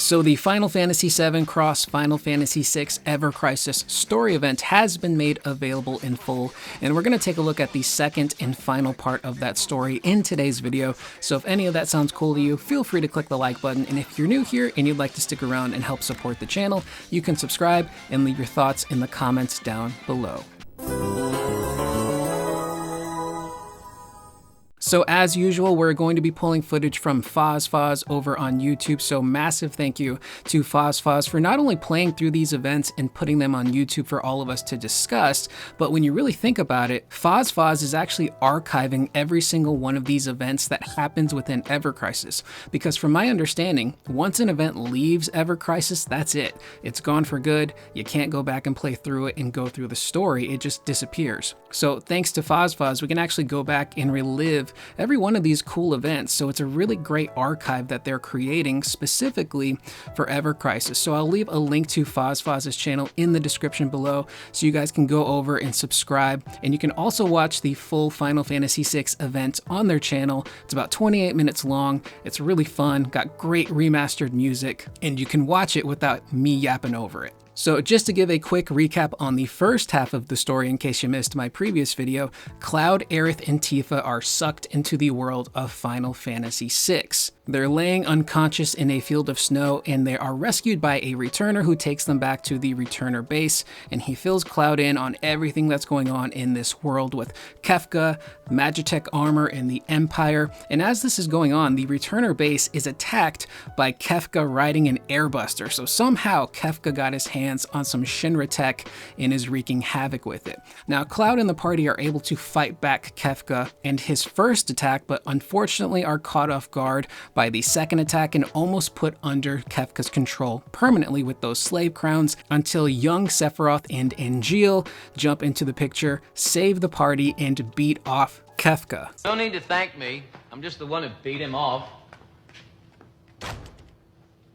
So the Final Fantasy VII Cross Final Fantasy VI Ever Crisis story event has been made available in full, and we're going to take a look at the second and final part of that story in today's video. So if any of that sounds cool to you, feel free to click the like button, and if you're new here and you'd like to stick around and help support the channel, you can subscribe and leave your thoughts in the comments down below. So as usual, we're going to be pulling footage from FozFoz over on YouTube, so massive thank you to FozFoz for not only playing through these events and putting them on YouTube for all of us to discuss, but when you really think about it, FozFoz is actually archiving every single one of these events that happens within Ever Crisis. Because from my understanding, once an event leaves Ever Crisis, that's it. It's gone for good. You can't go back and play through it and go through the story. It just disappears. So thanks to FozFoz, we can actually go back and relive every one of these cool events. So it's a really great archive that they're creating specifically for Ever Crisis. So I'll leave a link to FozFoz's channel in the description below so you guys can go over and subscribe. And you can also watch the full Final Fantasy VI event on their channel. It's about 28 minutes long. It's really fun, got great remastered music, and you can watch it without me yapping over it. So just to give a quick recap on the first half of the story in case you missed my previous video, Cloud, Aerith, and Tifa are sucked into the world of Final Fantasy VI. They're laying unconscious in a field of snow, and they are rescued by a returner who takes them back to the returner base, and he fills Cloud in on everything that's going on in this world with Kefka, Magitech armor, and the Empire. And as this is going on, the returner base is attacked by Kefka riding an airbuster. So somehow Kefka got his hands on some Shinra tech and is wreaking havoc with it. Now Cloud and the party are able to fight back Kefka and his first attack, but unfortunately are caught off guard by the second attack and almost put under Kefka's control permanently with those slave crowns until young Sephiroth and Angeal jump into the picture, save the party, and beat off Kefka. No need to thank me. I'm just the one who beat him off.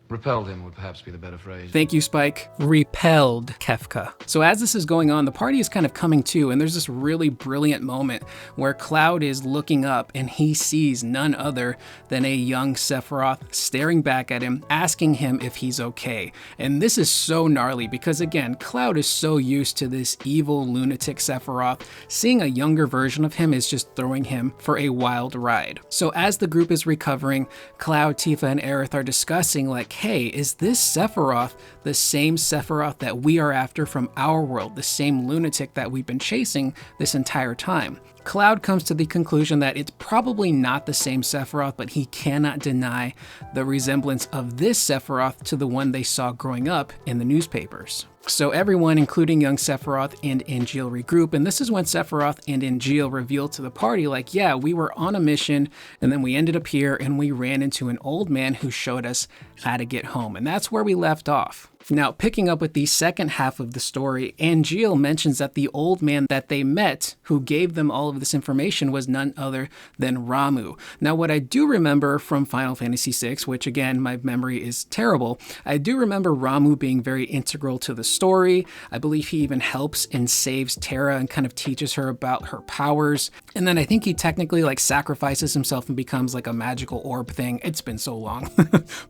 Repelled him would perhaps be the better phrase. Thank you, Spike. Repelled Kefka. So as this is going on, the party is kind of coming to, and there's this really brilliant moment where Cloud is looking up and he sees none other than a young Sephiroth staring back at him, asking him if he's okay. And this is so gnarly because, again, Cloud is so used to this evil lunatic Sephiroth. Seeing a younger version of him is just throwing him for a wild ride. So as the group is recovering, Cloud, Tifa, and Aerith are discussing like, hey, is this Sephiroth the same Sephiroth that we are after from our world, the same lunatic that we've been chasing this entire time? Cloud comes to the conclusion that it's probably not the same Sephiroth, but he cannot deny the resemblance of this Sephiroth to the one they saw growing up in the newspapers. So everyone, including young Sephiroth and Angeal, regroup, and this is when Sephiroth and Angeal reveal to the party, like, yeah, we were on a mission, and then we ended up here, and we ran into an old man who showed us how to get home. And that's where we left off. Now, picking up with the second half of the story, Angeal mentions that the old man that they met who gave them all of this information was none other than Ramuh. Now, what I do remember from Final Fantasy VI, which again, my memory is terrible, I do remember Ramuh being very integral to the story. I believe he even helps and saves Terra and kind of teaches her about her powers. And then I think he technically like sacrifices himself and becomes like a magical orb thing. It's been so long.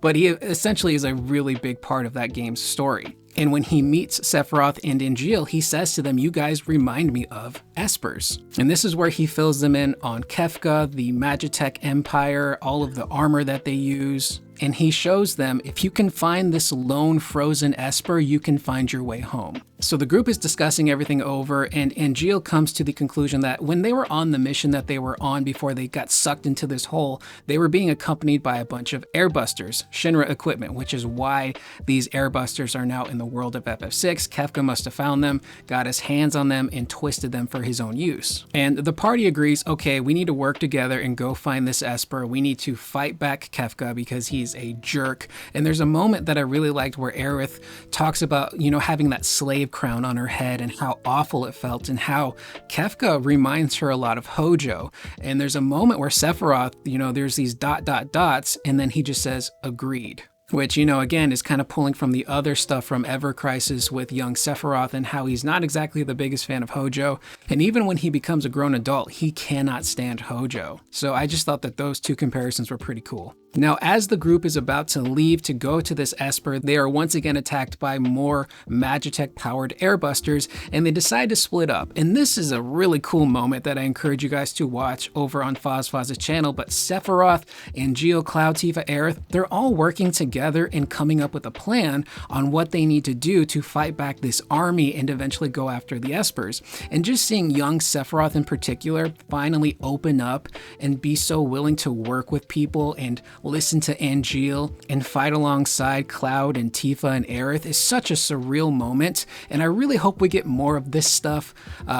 But he essentially is a really big part of that game's story. And when he meets Sephiroth and Angeal, he says to them, you guys remind me of Espers. And this is where he fills them in on Kefka, the Magitech Empire, all of the armor that they use. And he shows them, if you can find this lone frozen Esper, you can find your way home. So the group is discussing everything over, and Angeal comes to the conclusion that when they were on the mission that they were on before they got sucked into this hole, they were being accompanied by a bunch of airbusters, Shinra equipment, which is why these airbusters are now in the world of FF6. Kefka must have found them, got his hands on them, and twisted them for his own use. And the party agrees, okay, we need to work together and go find this Esper. We need to fight back Kefka because he's a jerk. And there's a moment that I really liked where Aerith talks about, you know, having that slave crown on her head and how awful it felt, and how Kefka reminds her a lot of Hojo. And there's a moment where Sephiroth, you know, there's these ... and then he just says, agreed. Which, you know, again, is kind of pulling from the other stuff from Ever Crisis with young Sephiroth and how he's not exactly the biggest fan of Hojo. And even when he becomes a grown adult, he cannot stand Hojo. So I just thought that those two comparisons were pretty cool. Now, as the group is about to leave to go to this Esper, they are once again attacked by more Magitech-powered airbusters, and they decide to split up. And this is a really cool moment that I encourage you guys to watch over on Foz's channel. But Sephiroth, Angeal, Cloud, Tifa, Aerith, they're all working together and coming up with a plan on what they need to do to fight back this army and eventually go after the Espers. And just seeing young Sephiroth in particular finally open up and be so willing to work with people and listen to Angeal and fight alongside Cloud and Tifa and Aerith is such a surreal moment. And I really hope we get more of this stuff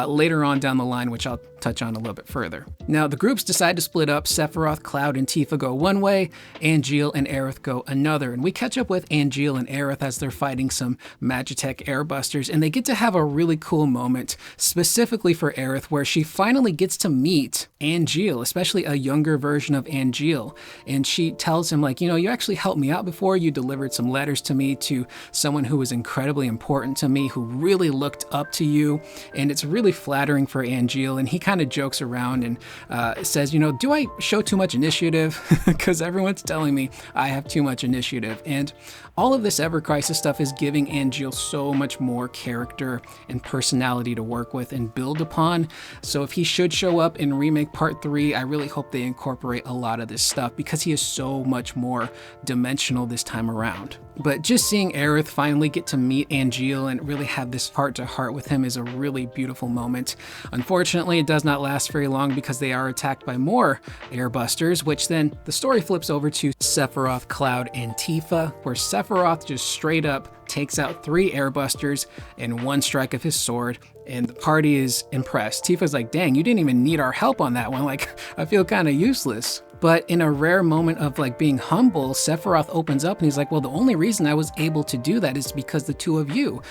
later on down the line, which I'll touch on a little bit further. Now, the groups decide to split up. Sephiroth, Cloud, and Tifa go one way, Angeal and Aerith go another. And we catch up with Angeal and Aerith as they're fighting some Magitech airbusters, and they get to have a really cool moment, specifically for Aerith, where she finally gets to meet Angeal, especially a younger version of Angeal. And she tells him, like, you know, you actually helped me out before. You delivered some letters to me, to someone who was incredibly important to me, who really looked up to you. And it's really flattering for Angeal. And he kind of jokes around and says, you know, do I show too much initiative? Because everyone's telling me I have too much initiative. And all of this Ever Crisis stuff is giving Angeal so much more character and personality to work with and build upon. So if he should show up in Remake Part 3, I really hope they incorporate a lot of this stuff because he is so much more dimensional this time around. But just seeing Aerith finally get to meet Angeal and really have this heart-to-heart with him is a really beautiful moment. Unfortunately, it does not last very long because they are attacked by more airbusters, which then the story flips over to Sephiroth, Cloud, and Tifa, where Sephiroth just straight up takes out 3 airbusters in one strike of his sword, and the party is impressed. Tifa's like, dang, you didn't even need our help on that one. Like, I feel kind of useless. But in a rare moment of like being humble, Sephiroth opens up and he's like, well, the only reason I was able to do that is because the two of you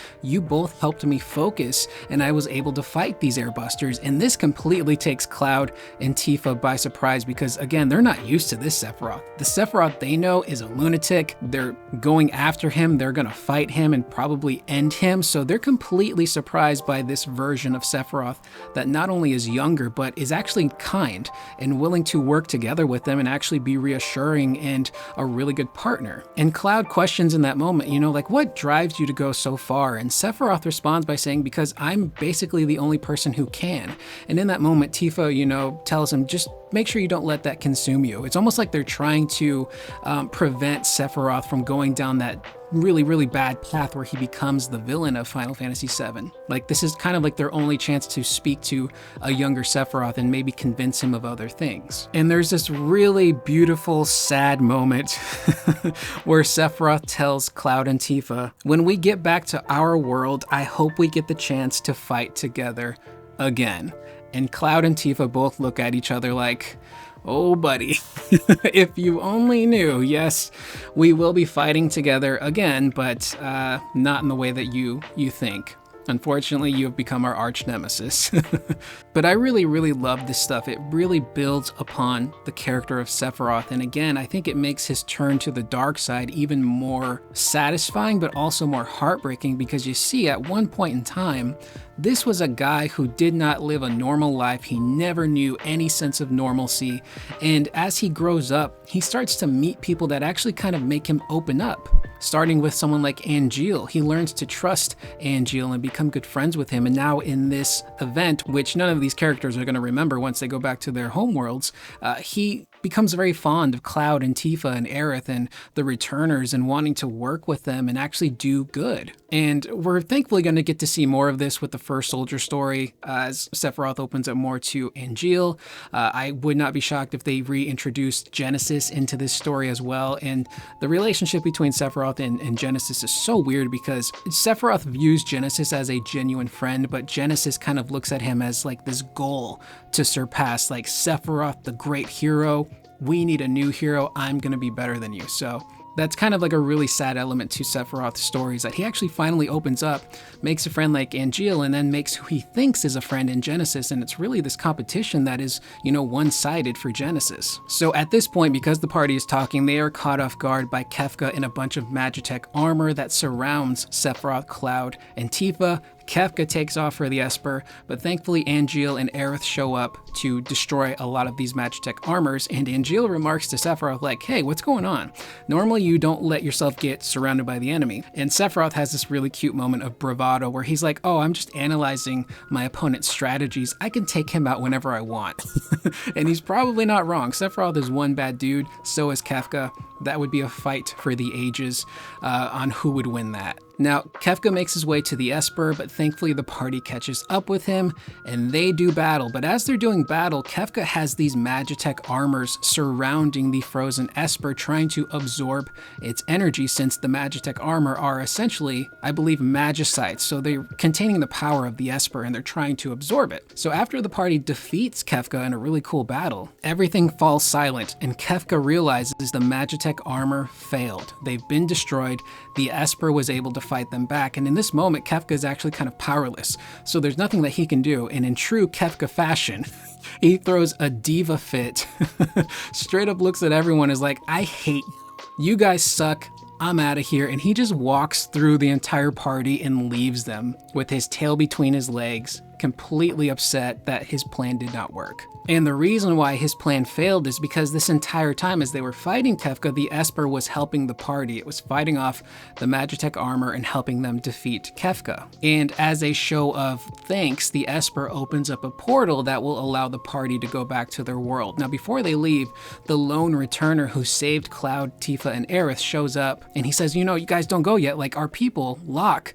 both helped me focus and I was able to fight these airbusters. And this completely takes Cloud and Tifa by surprise because, again, they're not used to this Sephiroth. The Sephiroth they know is a lunatic. They're going after him. They're going to fight him and probably end him. So they're completely surprised by this version of Sephiroth that not only is younger, but is actually kind and willing to work together with them and actually be reassuring and a really good partner. And Cloud questions in that moment, you know, like, what drives you to go so far? And Sephiroth responds by saying, because I'm basically the only person who can. And in that moment, Tifa, you know, tells him, just make sure you don't let that consume you. It's almost like they're trying to prevent Sephiroth from going down that really, really bad path where he becomes the villain of Final Fantasy VII. Like, this is kind of like their only chance to speak to a younger Sephiroth and maybe convince him of other things. And there's this really beautiful, sad moment where Sephiroth tells Cloud and Tifa, when we get back to our world, I hope we get the chance to fight together again. And Cloud and Tifa both look at each other like, oh, buddy, if you only knew. Yes, we will be fighting together again, but not in the way that you think. Unfortunately, you have become our arch nemesis. But I really, really love this stuff. It really builds upon the character of Sephiroth. And again, I think it makes his turn to the dark side even more satisfying, but also more heartbreaking, because you see at one point in time, this was a guy who did not live a normal life. He never knew any sense of normalcy. And as he grows up, he starts to meet people that actually kind of make him open up. Starting with someone like Angeal. He learns to trust Angeal and become good friends with him. And now in this event, which none of these characters are going to remember once they go back to their homeworlds, he becomes very fond of Cloud and Tifa and Aerith and the returners and wanting to work with them and actually do good. And we're thankfully going to get to see more of this with the first soldier story as Sephiroth opens up more to Angeal. I would not be shocked if they reintroduced Genesis into this story as well. And the relationship between Sephiroth and Genesis is so weird because Sephiroth views Genesis as a genuine friend, but Genesis kind of looks at him as like this goal to surpass, like, Sephiroth, the great hero. We need a new hero. I'm going to be better than you. So that's kind of like a really sad element to Sephiroth's stories, that he actually finally opens up, makes a friend like Angeal, and then makes who he thinks is a friend in Genesis. And it's really this competition that is, you know, one-sided for Genesis. So at this point, because the party is talking, they are caught off guard by Kefka in a bunch of Magitech armor that surrounds Sephiroth, Cloud, and Tifa. Kefka takes off for the Esper, but thankfully Angeal and Aerith show up to destroy a lot of these Magitech armors, and Angeal remarks to Sephiroth like, hey, what's going on? Normally you don't let yourself get surrounded by the enemy. And Sephiroth has this really cute moment of bravado where he's like, oh, I'm just analyzing my opponent's strategies. I can take him out whenever I want. And he's probably not wrong. Sephiroth is one bad dude, so is Kefka. That would be a fight for the ages on who would win that. Now, Kefka makes his way to the Esper, but thankfully the party catches up with him, and they do battle. But as they're doing battle, Kefka has these Magitech armors surrounding the frozen Esper, trying to absorb its energy, since the Magitech armor are essentially, I believe, magicites. So they're containing the power of the Esper, and they're trying to absorb it. So after the party defeats Kefka in a really cool battle, everything falls silent, and Kefka realizes the Magitech armor failed. They've been destroyed. The Esper was able to fight them back, and in this moment Kefka is actually kind of powerless, so there's nothing that he can do. And in true Kefka fashion, he throws a diva fit, straight up looks at everyone, is like, I hate you guys, suck, I'm out of here. And he just walks through the entire party and leaves them with his tail between his legs, completely upset that his plan did not work. And the reason why his plan failed is because this entire time as they were fighting Kefka, the Esper was helping the party. It was fighting off the Magitech armor and helping them defeat Kefka. And as a show of thanks, the Esper opens up a portal that will allow the party to go back to their world. Now, before they leave, the lone returner who saved Cloud, Tifa, and Aerith shows up, and he says, you know, you guys don't go yet. Like, our people, Locke,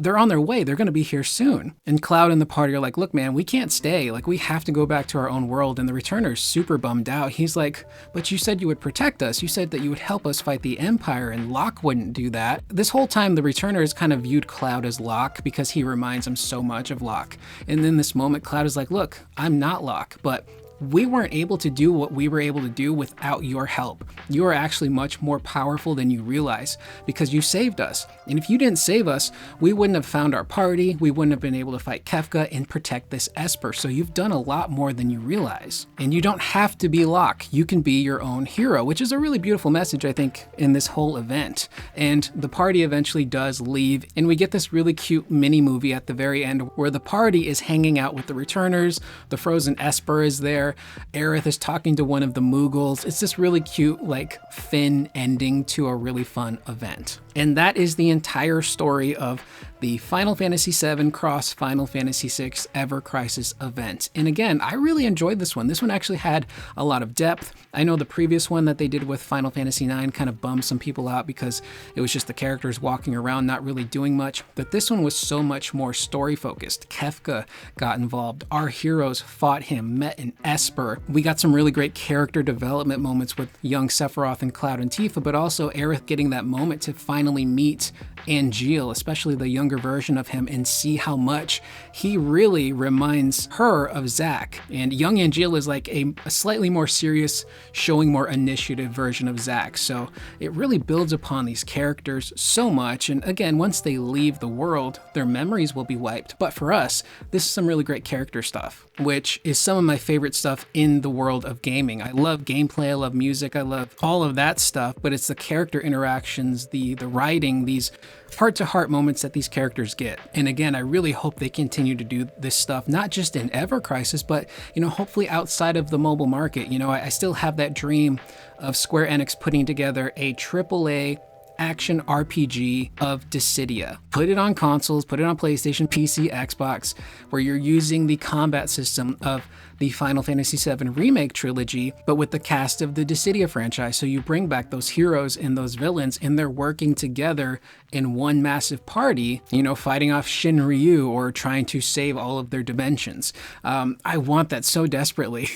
they're on their way. They're going to be here soon. And Cloud and the party are like, look, man, we can't stay. Like, we have to go back to our own world. And the returner's super bummed out. He's like, but you said you would protect us. You said that you would help us fight the Empire, and Locke wouldn't do that. This whole time, the returner has kind of viewed Cloud as Locke because he reminds him so much of Locke. And in this moment, Cloud is like, look, I'm not Locke, but we weren't able to do what we were able to do without your help. You are actually much more powerful than you realize because you saved us. And if you didn't save us, we wouldn't have found our party. We wouldn't have been able to fight Kefka and protect this Esper. So you've done a lot more than you realize. And you don't have to be Locke. You can be your own hero, which is a really beautiful message, I think, in this whole event. And the party eventually does leave, and we get this really cute mini movie at the very end where the party is hanging out with the returners. The frozen Esper is there. Aerith is talking to one of the Moogles. It's this really cute, like, Finn ending to a really fun event. And that is the entire story of the Final Fantasy VII cross Final Fantasy VI Ever Crisis event. And again, I really enjoyed this one. This one actually had a lot of depth. I know the previous one that they did with Final Fantasy IX kind of bummed some people out because it was just the characters walking around not really doing much. But this one was so much more story focused. Kefka got involved. Our heroes fought him, met an Esper. We got some really great character development moments with young Sephiroth and Cloud and Tifa, but also Aerith getting that moment to finally meet Angeal, especially the younger version of him, and see how much he really reminds her of Zack. And young Angeal is like a slightly more serious, showing more initiative version of Zack. So it really builds upon these characters so much. And again, once they leave the world, their memories will be wiped. But for us, this is some really great character stuff, which is some of my favorite stuff in the world of gaming. I love gameplay, I love music, I love all of that stuff, but it's the character interactions, the writing, these heart-to-heart moments that these characters get. And again, I really hope they continue to do this stuff, not just in Ever Crisis, but, you know, hopefully outside of the mobile market. You know, I still have that dream of Square Enix putting together a AAA action RPG of Dissidia. Put it on consoles, put it on PlayStation, PC, Xbox, where you're using the combat system of the Final Fantasy VII Remake trilogy, but with the cast of the Dissidia franchise. So you bring back those heroes and those villains, and they're working together in one massive party, you know, fighting off Shinryu or trying to save all of their dimensions. I want that so desperately.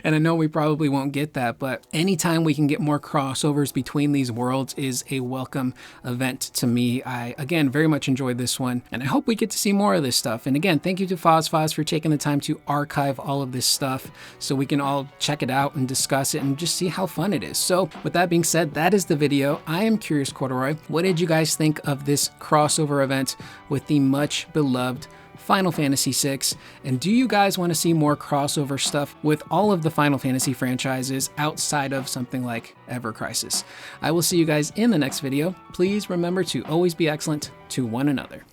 And I know we probably won't get that, but anytime we can get more crossovers between these worlds is a welcome event to me. I, again, very much enjoyed this one, and I hope we get to see more of this stuff. And again, thank you to FozFoz for taking the time to archive all of this stuff so we can all check it out and discuss it and just see how fun it is. So with that being said, that is the video. I am Curious Corduroy. What did you guys think of this crossover event with the much beloved Final Fantasy VI? And do you guys want to see more crossover stuff with all of the Final Fantasy franchises outside of something like Ever Crisis? I will see you guys in the next video. Please remember to always be excellent to one another.